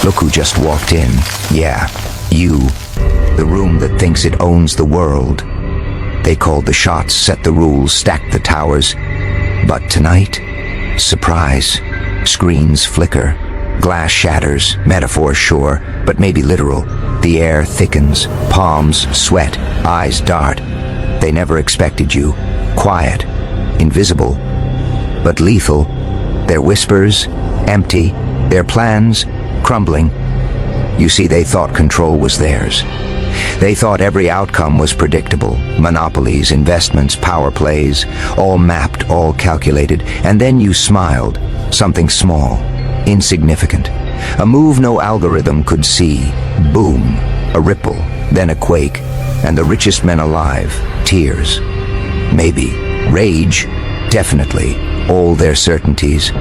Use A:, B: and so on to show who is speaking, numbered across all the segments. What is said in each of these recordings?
A: Look who just walked in. Yeah, you. The room that thinks it owns the world. They called the shots, set the rules, stacked the towers. But tonight, surprise. Screens flicker. Glass shatters, metaphors sure, but maybe literal. The air thickens, palms sweat, eyes dart. They never expected you. Quiet, invisible, but lethal. Their whispers, empty. Their plans, crumbling. You see, they thought control was theirs. They thought every outcome was predictable. Monopolies, investments, power plays, all mapped, all calculated. And then you smiled. Something small, insignificant. A move no algorithm could see. Boom. A ripple, then a quake. And the richest men alive, tears. Maybe. Rage, definitely. All their certainties.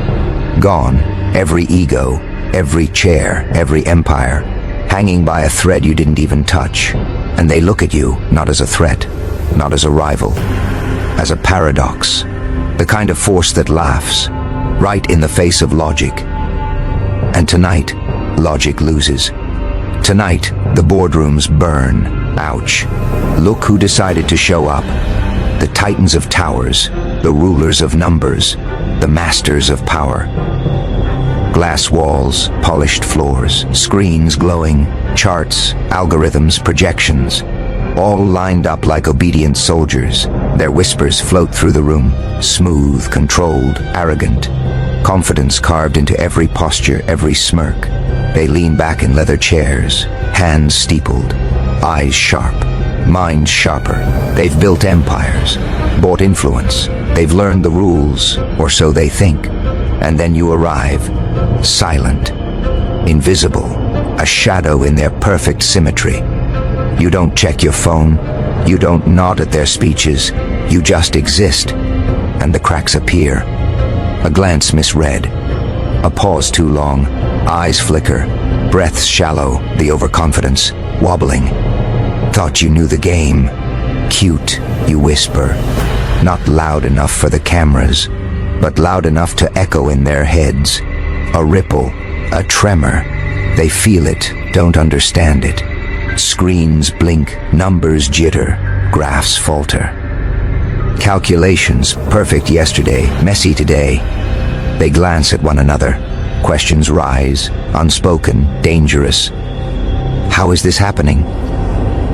A: Gone. Every ego, every chair, every empire. Hanging by a thread you didn't even touch. And they look at you, not as a threat, not as a rival, as a paradox. The kind of force that laughs, right in the face of logic. And tonight, logic loses. Tonight, the boardrooms burn. Ouch. Look who decided to show up. The titans of towers, the rulers of numbers, the masters of power. Glass walls, polished floors, screens glowing, charts, algorithms, projections, all lined up like obedient soldiers. Their whispers float through the room, smooth, controlled, arrogant. Confidence carved into every posture, every smirk. They lean back in leather chairs, hands steepled, eyes sharp, minds sharper. They've built empires, bought influence. They've learned the rules, or so they think. And then you arrive, silent, invisible, a shadow in their perfect symmetry. You don't check your phone, you don't nod at their speeches, you just exist, and the cracks appear. A glance misread, a pause too long, eyes flicker, breaths shallow, the overconfidence, wobbling. Thought you knew the game. Cute, you whisper, not loud enough for the cameras, but loud enough to echo in their heads. A ripple, a tremor. They feel it, don't understand it. Screens blink, numbers jitter, graphs falter. Calculations, perfect yesterday, messy today. They glance at one another. Questions rise, unspoken, dangerous. How is this happening?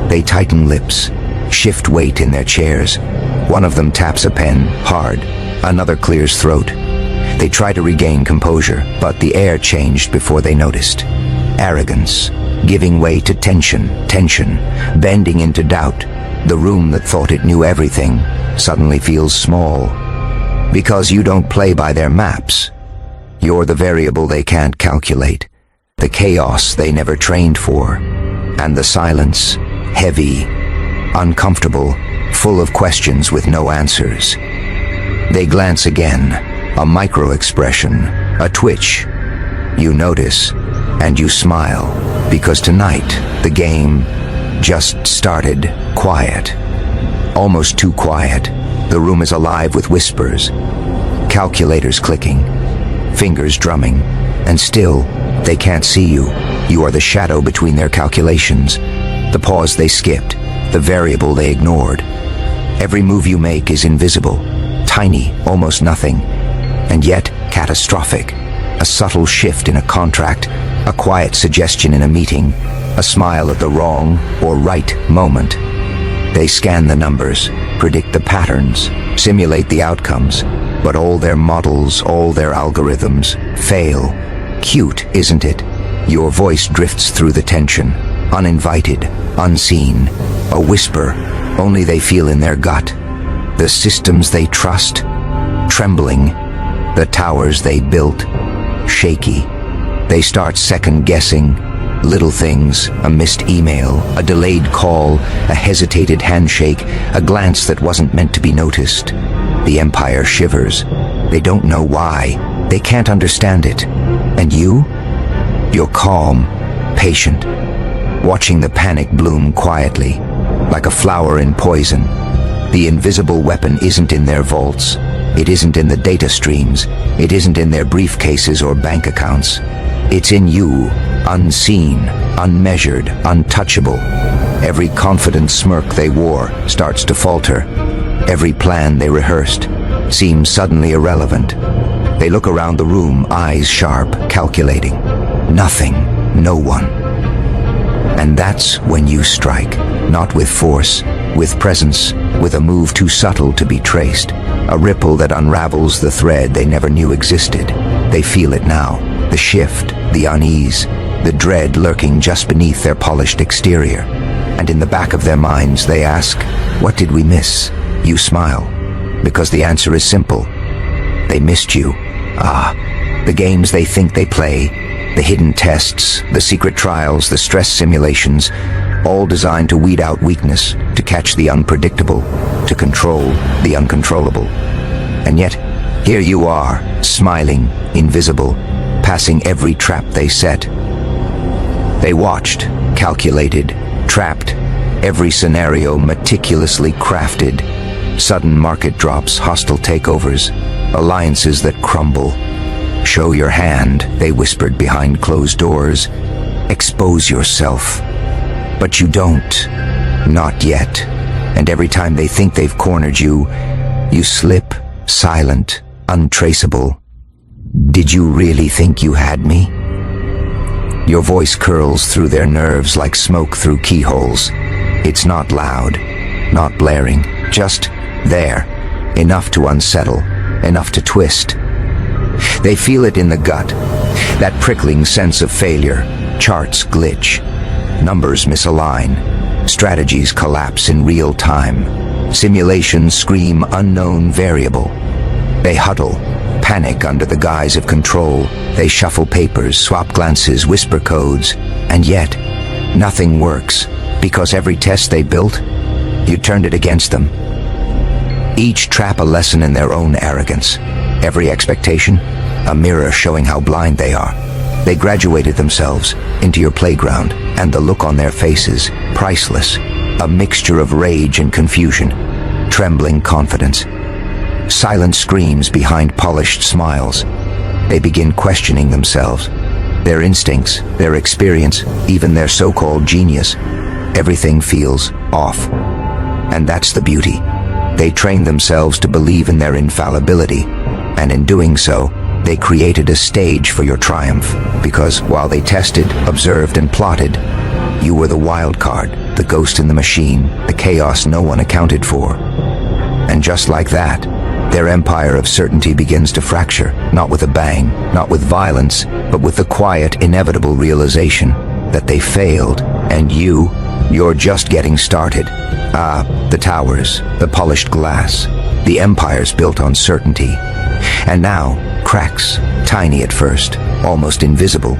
A: They tighten lips, shift weight in their chairs. One of them taps a pen, hard. Another clears throat. They try to regain composure, but the air changed before they noticed. Arrogance, giving way to tension, bending into doubt. The room that thought it knew everything suddenly feels small. Because you don't play by their maps. You're the variable they can't calculate. The chaos they never trained for. And the silence, heavy, uncomfortable, full of questions with no answers. They glance again, a micro-expression, a twitch. You notice, and you smile, because tonight, the game just started quiet. Almost too quiet. The room is alive with whispers, calculators clicking, fingers drumming, and still, they can't see you. You are the shadow between their calculations, the pause they skipped, the variable they ignored. Every move you make is invisible, tiny, almost nothing, and yet catastrophic. A subtle shift in a contract, a quiet suggestion in a meeting, a smile at the wrong or right moment. They scan the numbers, predict the patterns, simulate the outcomes, but all their models, all their algorithms fail. Cute, isn't it? Your voice drifts through the tension, uninvited, unseen, a whisper only they feel in their gut. The systems they trust, trembling. The towers they built, shaky. They start second-guessing. Little things, a missed email, a delayed call, a hesitated handshake, a glance that wasn't meant to be noticed. The empire shivers. They don't know why. They can't understand it. And you? You're calm, patient, watching the panic bloom quietly, like a flower in poison. The invisible weapon isn't in their vaults. It isn't in the data streams. It isn't in their briefcases or bank accounts. It's in you, unseen, unmeasured, untouchable. Every confident smirk they wore starts to falter. Every plan they rehearsed seems suddenly irrelevant. They look around the room, eyes sharp, calculating. Nothing, no one. And that's when you strike, not with force, with presence, with a move too subtle to be traced, a ripple that unravels the thread they never knew existed. They feel it now, the shift, the unease, the dread lurking just beneath their polished exterior. And in the back of their minds they ask, what did we miss? You smile, because the answer is simple. They missed you. The games they think they play, the hidden tests, the secret trials, the stress simulations, all designed to weed out weakness, to catch the unpredictable, to control the uncontrollable. And yet, here you are, smiling, invisible, passing every trap they set. They watched, calculated, trapped, every scenario meticulously crafted. Sudden market drops, hostile takeovers, alliances that crumble. Show your hand, they whispered behind closed doors. Expose yourself. But you don't. Not yet. And every time they think they've cornered you, you slip, silent, untraceable. Did you really think you had me? Your voice curls through their nerves like smoke through keyholes. It's not loud, not blaring, just there, enough to unsettle, enough to twist. They feel it in the gut, that prickling sense of failure. Charts glitch, numbers misalign, strategies collapse in real time, simulations scream unknown variable. They huddle, panic under the guise of control. They shuffle papers, swap glances, whisper codes, and yet nothing works, because every test they built, you turned it against them. Each trap a lesson in their own arrogance. Every expectation, a mirror showing how blind they are. They graduated themselves into your playground, and the look on their faces, priceless. A mixture of rage and confusion, trembling confidence. Silent screams behind polished smiles. They begin questioning themselves, their instincts, their experience, even their so-called genius. Everything feels off. And that's the beauty. They trained themselves to believe in their infallibility, and in doing so, they created a stage for your triumph, because while they tested, observed, and plotted, you were the wild card, the ghost in the machine, the chaos no one accounted for. And just like that, their empire of certainty begins to fracture, not with a bang, not with violence, but with the quiet, inevitable realization that they failed, and you're just getting started. The towers, the polished glass, the empires built on certainty. And now, cracks, tiny at first, almost invisible,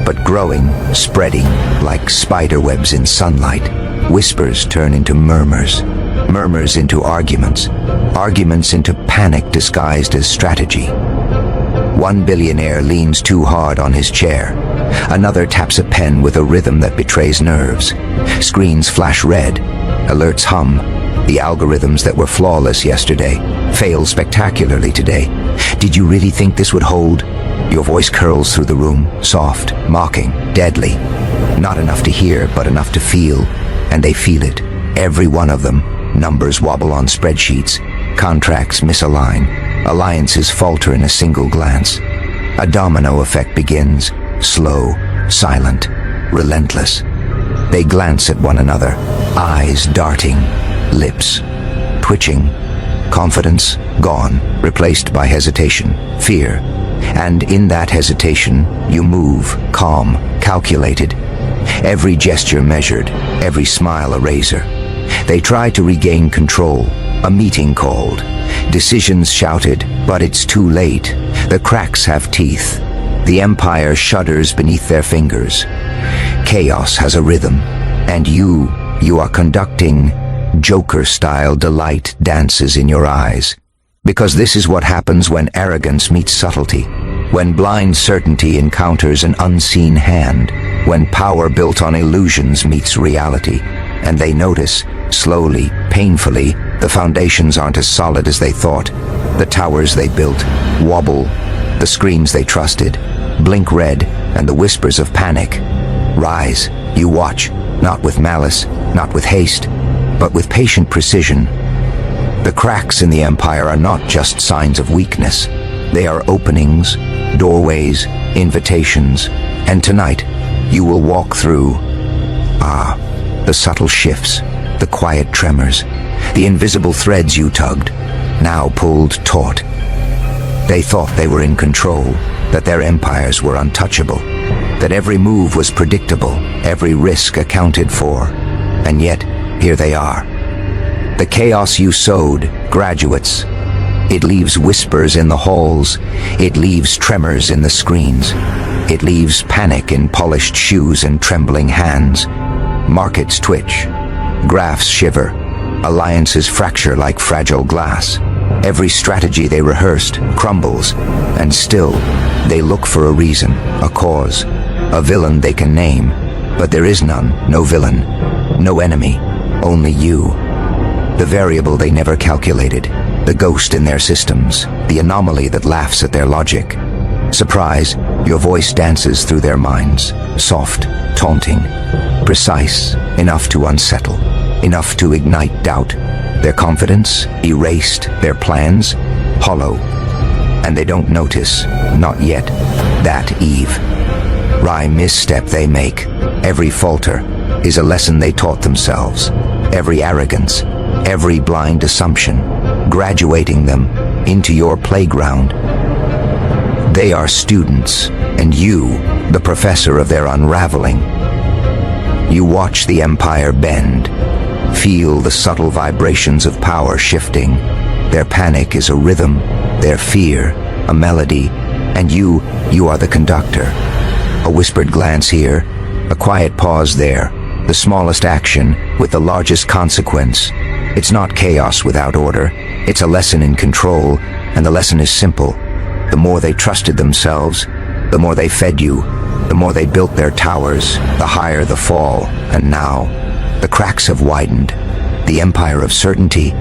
A: but growing, spreading like spider webs in sunlight. Whispers turn into murmurs, murmurs into arguments, arguments into panic disguised as strategy. One billionaire leans too hard on his chair. Another taps a pen with a rhythm that betrays nerves. Screens flash red. Alerts hum. The algorithms that were flawless yesterday fail spectacularly today. Did you really think this would hold? Your voice curls through the room, soft, mocking, deadly. Not enough to hear, but enough to feel. And they feel it, every one of them. Numbers wobble on spreadsheets. Contracts misalign. Alliances falter in a single glance. A domino effect begins, slow, silent, relentless. They glance at one another, eyes darting, lips twitching. Confidence gone, replaced by hesitation, fear. And in that hesitation, you move, calm, calculated. Every gesture measured, every smile a razor. They try to regain control, a meeting called. Decisions shouted, but it's too late. The cracks have teeth. The empire shudders beneath their fingers. Chaos has a rhythm, and you are conducting Joker-style delight dances in your eyes. Because this is what happens when arrogance meets subtlety, when blind certainty encounters an unseen hand, when power built on illusions meets reality. And they notice Slowly, painfully, the foundations aren't as solid as they thought. The towers they built wobble. The screens they trusted blink red, and the whispers of panic rise. You watch, not with malice, not with haste, but with patient precision. The cracks in the empire are not just signs of weakness. They are openings, doorways, invitations, and tonight you will walk through. The subtle shifts, the quiet tremors, the invisible threads you tugged, now pulled taut. They thought they were in control, that their empires were untouchable, that every move was predictable, every risk accounted for. And yet, here they are. The chaos you sowed, graduates. It leaves whispers in the halls. It leaves tremors in the screens. It leaves panic in polished shoes and trembling hands. Markets twitch. Graphs shiver. Alliances fracture like fragile glass. Every strategy they rehearsed crumbles, and still they look for a reason, a cause, a villain they can name. But there is none, no villain, no enemy, only you. The variable they never calculated, the ghost in their systems, the anomaly that laughs at their logic. Surprise, your voice dances through their minds, soft, taunting, precise, enough to unsettle, enough to ignite doubt. Their confidence erased, their plans hollow. And they don't notice, not yet, that eve. Wry misstep they make, every falter, is a lesson they taught themselves. Every arrogance, every blind assumption, graduating them into your playground. They are students, and you, the professor of their unraveling. You watch the empire bend, feel the subtle vibrations of power shifting. Their panic is a rhythm, their fear, a melody, and you are the conductor. A whispered glance here, a quiet pause there, the smallest action with the largest consequence. It's not chaos without order, it's a lesson in control, and the lesson is simple. The more they trusted themselves, the more they fed you, the more they built their towers, the higher the fall. And now, the cracks have widened. The empire of certainty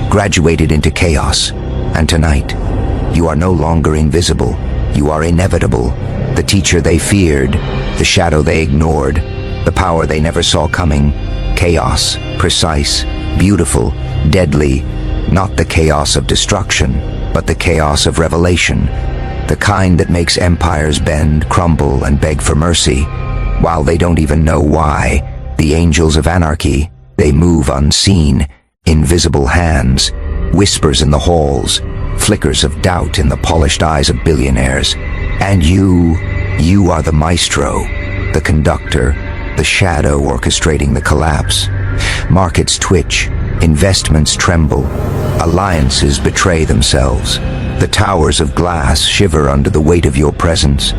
A: graduated into chaos. And tonight, you are no longer invisible. You are inevitable. The teacher they feared, the shadow they ignored, the power they never saw coming. Chaos, precise, beautiful, deadly. Not the chaos of destruction, but the chaos of revelation. The kind that makes empires bend, crumble, and beg for mercy, while they don't even know why. The angels of anarchy, they move unseen, invisible hands, whispers in the halls, flickers of doubt in the polished eyes of billionaires. And you are the maestro, the conductor, the shadow orchestrating the collapse. Markets twitch, investments tremble, alliances betray themselves. The towers of glass shiver under the weight of your presence.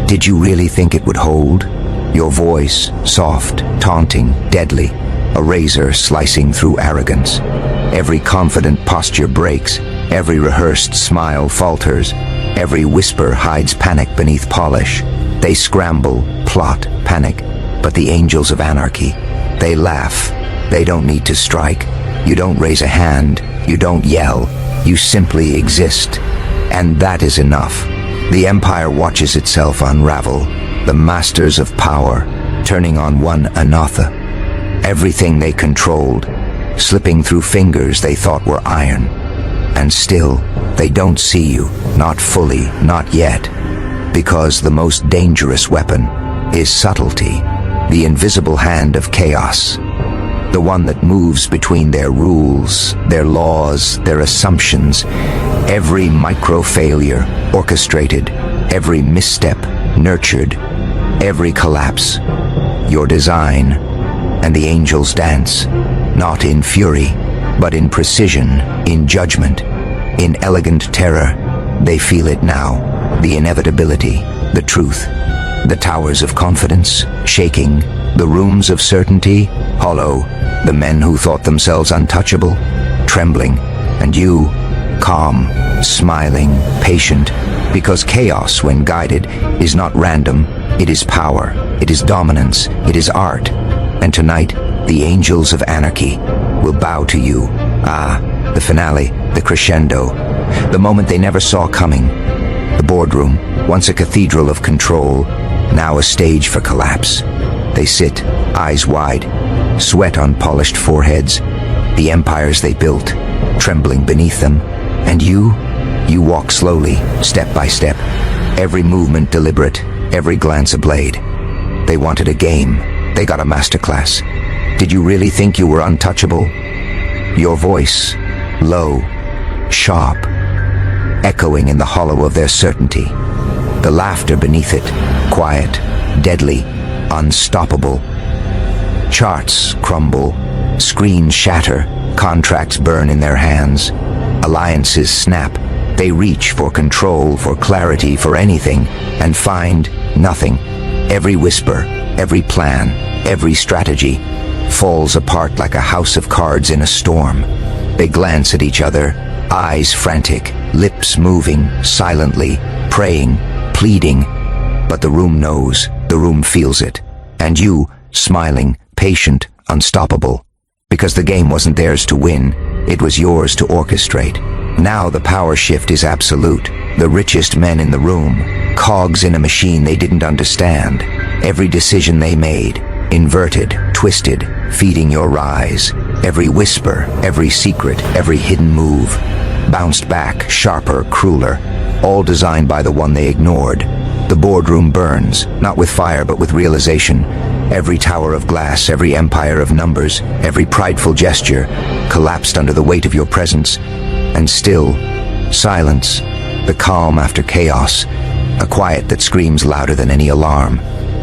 A: Did you really think it would hold? Your voice, soft, taunting, deadly, a razor slicing through arrogance. Every confident posture breaks, every rehearsed smile falters, every whisper hides panic beneath polish. They scramble, plot, panic, but the angels of anarchy, they laugh. They don't need to strike. You don't raise a hand, you don't yell, you simply exist. And that is enough. The empire watches itself unravel, the masters of power turning on one another. Everything they controlled, slipping through fingers they thought were iron. And still, they don't see you, not fully, not yet. Because the most dangerous weapon is subtlety, the invisible hand of chaos. The one that moves between their rules, their laws, their assumptions. Every micro-failure orchestrated, every misstep nurtured, every collapse your design. And the angels dance, not in fury, but in precision, in judgment, in elegant terror. They feel it now, the inevitability, the truth. The towers of confidence, shaking, the rooms of certainty, hollow, the men who thought themselves untouchable, trembling, and you, calm, smiling, patient, because chaos, when guided, is not random, it is power, it is dominance, it is art. And tonight, the angels of anarchy, will bow to you. Ah, the finale, the crescendo, the moment they never saw coming. The boardroom, once a cathedral of control, now a stage for collapse. They sit, eyes wide, sweat on polished foreheads, the empires they built, trembling beneath them. And you walk slowly, step by step, every movement deliberate, every glance a blade. They wanted a game. They got a masterclass. Did you really think you were untouchable? Your voice, low, sharp, echoing in the hollow of their certainty. The laughter beneath it, quiet, deadly, unstoppable. Charts crumble, screens shatter, contracts burn in their hands. Alliances snap. They reach for control, for clarity, for anything, and find nothing. Every whisper, every plan, every strategy falls apart like a house of cards in a storm. They glance at each other, eyes frantic, lips moving, silently, praying, pleading. But the room knows, the room feels it. And you, smiling, patient, unstoppable. Because the game wasn't theirs to win, it was yours to orchestrate. Now the power shift is absolute. The richest men in the room, cogs in a machine they didn't understand. Every decision they made, inverted, twisted, feeding your rise. Every whisper, every secret, every hidden move, bounced back, sharper, crueler, all designed by the one they ignored. The boardroom burns, not with fire but with realization. Every tower of glass, every empire of numbers, every prideful gesture collapsed under the weight of your presence. And still, silence, the calm after chaos, a quiet that screams louder than any alarm.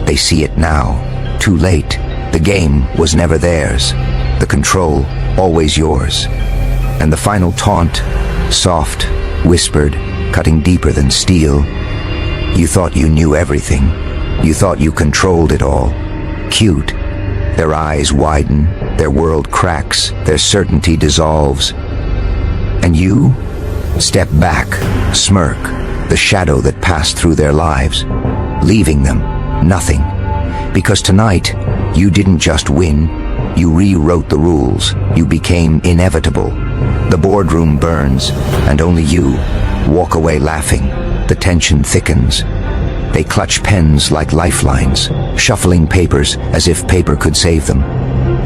A: They see it now, too late. The game was never theirs, the control always yours. And the final taunt, soft, whispered, cutting deeper than steel. You thought you knew everything. You thought you controlled it all. Cute. Their eyes widen, their world cracks, their certainty dissolves. And you step back, smirk, the shadow that passed through their lives, leaving them nothing. Because tonight, you didn't just win, you rewrote the rules, you became inevitable. The boardroom burns, and only you walk away laughing. The tension thickens. They clutch pens like lifelines, shuffling papers as if paper could save them.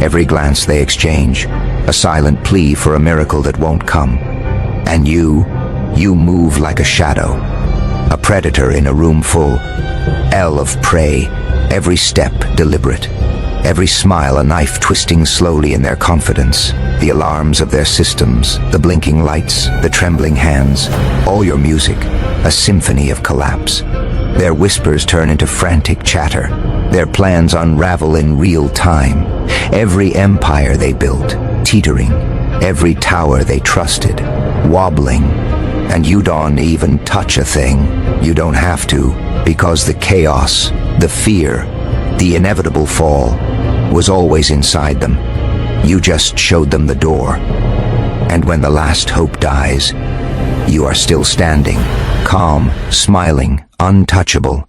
A: Every glance they exchange, a silent plea for a miracle that won't come. And you move like a shadow, a predator in a room full, L of prey, every step deliberate, every smile a knife twisting slowly in their confidence, the alarms of their systems, the blinking lights, the trembling hands, all your music, a symphony of collapse. Their whispers turn into frantic chatter, their plans unravel in real time. Every empire they built, teetering, every tower they trusted, wobbling. And you don't even touch a thing. You don't have to, because the chaos, the fear, the inevitable fall was always inside them. You just showed them the door. And when the last hope dies, you are still standing, calm, smiling, untouchable,